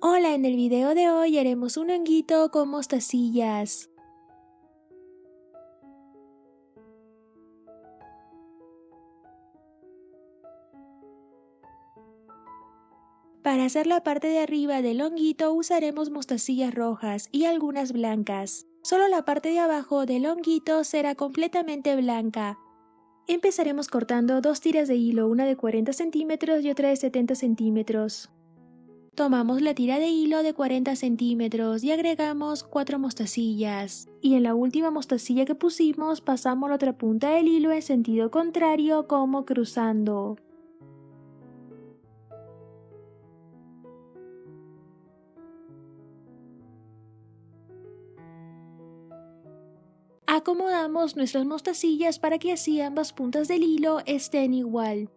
Hola, en el video de hoy haremos un honguito con mostacillas. Para hacer la parte de arriba del honguito usaremos mostacillas rojas y algunas blancas. Solo la parte de abajo del honguito será completamente blanca. Empezaremos cortando dos tiras de hilo, una de 40 centímetros y otra de 70 centímetros. Tomamos la tira de hilo de 40 centímetros y agregamos 4 mostacillas. Y en la última mostacilla que pusimos pasamos la otra punta del hilo en sentido contrario como cruzando. Acomodamos nuestras mostacillas para que así ambas puntas del hilo estén igual.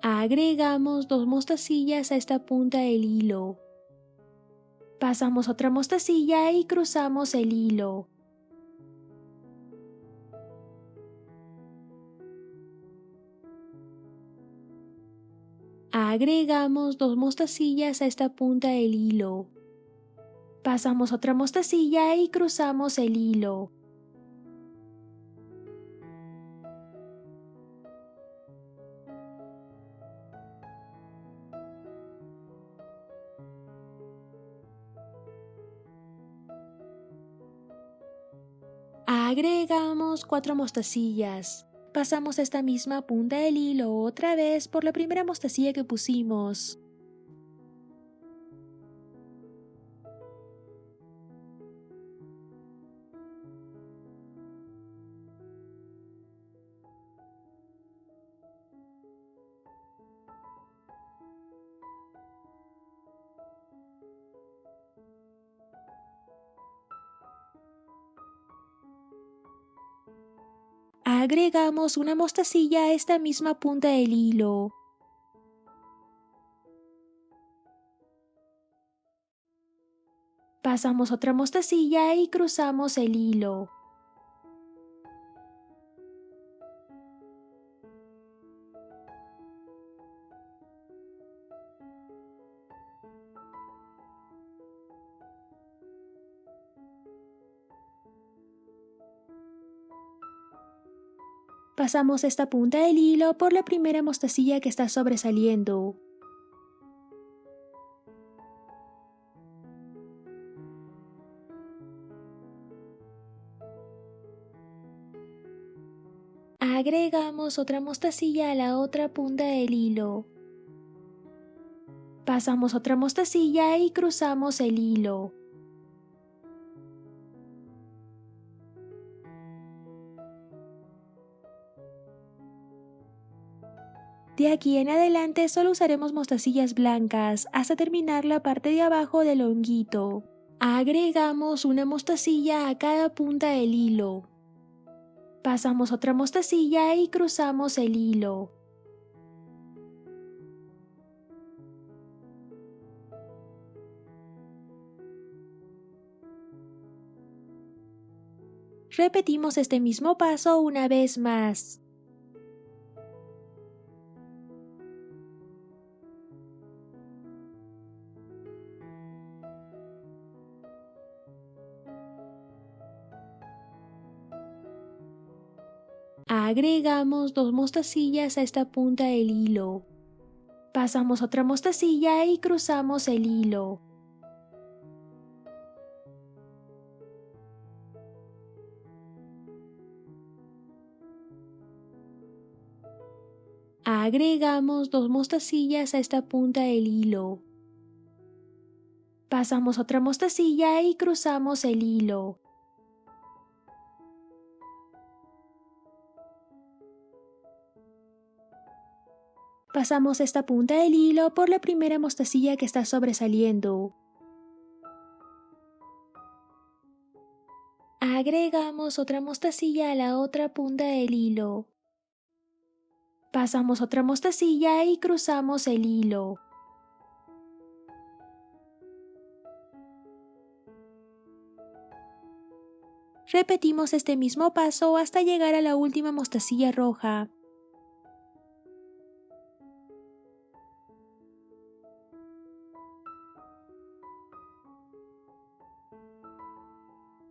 Agregamos 2 mostacillas a esta punta del hilo. Pasamos otra mostacilla y cruzamos el hilo. Agregamos 2 mostacillas a esta punta del hilo. Pasamos otra mostacilla y cruzamos el hilo. Agregamos 4 mostacillas. Pasamos esta misma punta del hilo otra vez por la primera mostacilla que pusimos. Agregamos una mostacilla a esta misma punta del hilo. Pasamos otra mostacilla y cruzamos el hilo. Pasamos esta punta del hilo por la primera mostacilla que está sobresaliendo. Agregamos otra mostacilla a la otra punta del hilo. Pasamos otra mostacilla y cruzamos el hilo. De aquí en adelante solo usaremos mostacillas blancas hasta terminar la parte de abajo del honguito. Agregamos una mostacilla a cada punta del hilo. Pasamos otra mostacilla y cruzamos el hilo. Repetimos este mismo paso una vez más. Agregamos 2 mostacillas a esta punta del hilo. Pasamos otra mostacilla y cruzamos el hilo. Agregamos 2 mostacillas a esta punta del hilo. Pasamos otra mostacilla y cruzamos el hilo. Pasamos esta punta del hilo por la primera mostacilla que está sobresaliendo. Agregamos otra mostacilla a la otra punta del hilo. Pasamos otra mostacilla y cruzamos el hilo. Repetimos este mismo paso hasta llegar a la última mostacilla roja.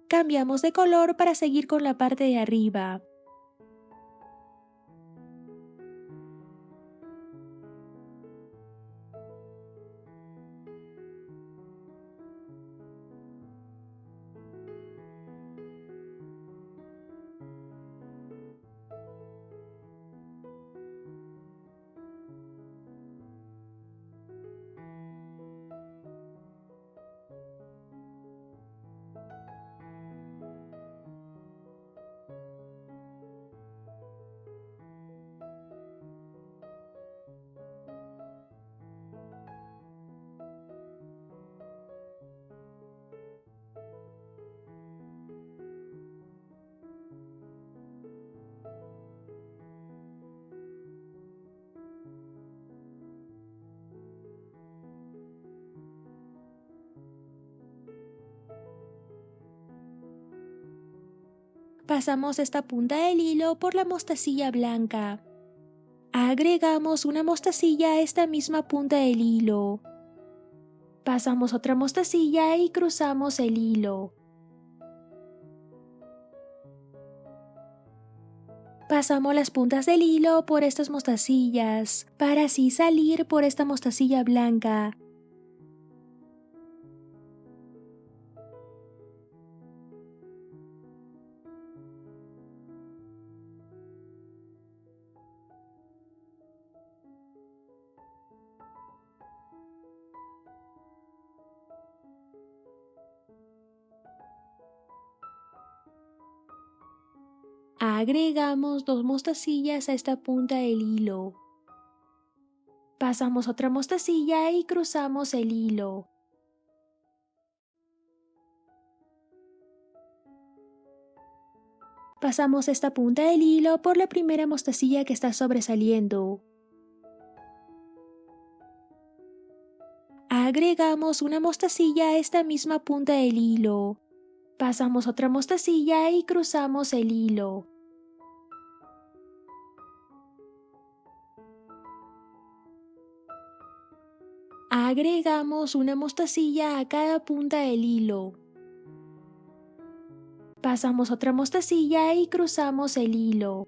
Cambiamos de color para seguir con la parte de arriba. Pasamos esta punta del hilo por la mostacilla blanca. Agregamos una mostacilla a esta misma punta del hilo. Pasamos otra mostacilla y cruzamos el hilo. Pasamos las puntas del hilo por estas mostacillas, para así salir por esta mostacilla blanca. Agregamos 2 mostacillas a esta punta del hilo. Pasamos otra mostacilla y cruzamos el hilo. Pasamos esta punta del hilo por la primera mostacilla que está sobresaliendo. Agregamos una mostacilla a esta misma punta del hilo. Pasamos otra mostacilla y cruzamos el hilo. Agregamos una mostacilla a cada punta del hilo. Pasamos otra mostacilla y cruzamos el hilo.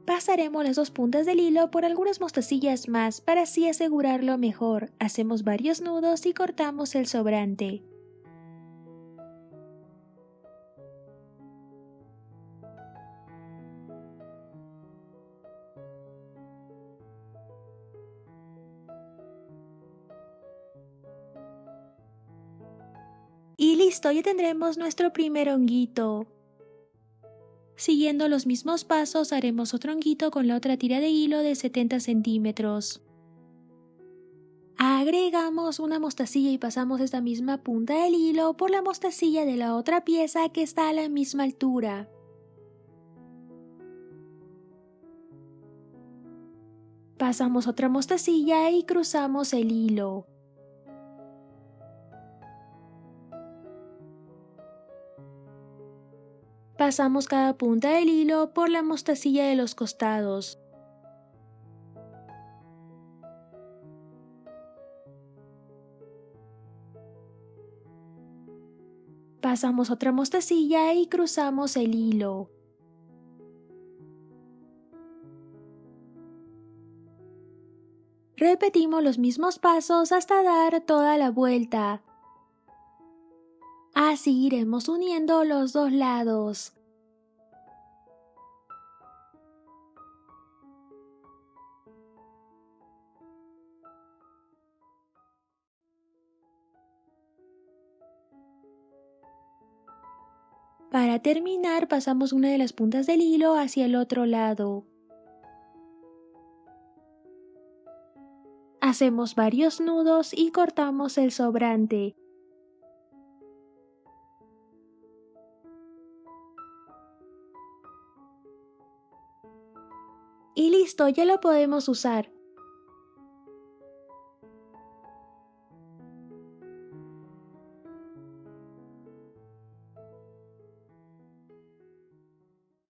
Pasaremos las 2 puntas del hilo por algunas mostacillas más para así asegurarlo mejor. Hacemos varios nudos y cortamos el sobrante. Y listo, ya tendremos nuestro primer honguito. Siguiendo los mismos pasos haremos otro honguito con la otra tira de hilo de 70 centímetros. Agregamos una mostacilla y pasamos esta misma punta del hilo por la mostacilla de la otra pieza que está a la misma altura. Pasamos otra mostacilla y cruzamos el hilo. Pasamos cada punta del hilo por la mostacilla de los costados. Pasamos otra mostacilla y cruzamos el hilo. Repetimos los mismos pasos hasta dar toda la vuelta. Así iremos uniendo los dos lados. Para terminar, pasamos una de las puntas del hilo hacia el otro lado. Hacemos varios nudos y cortamos el sobrante. Y listo, ya lo podemos usar.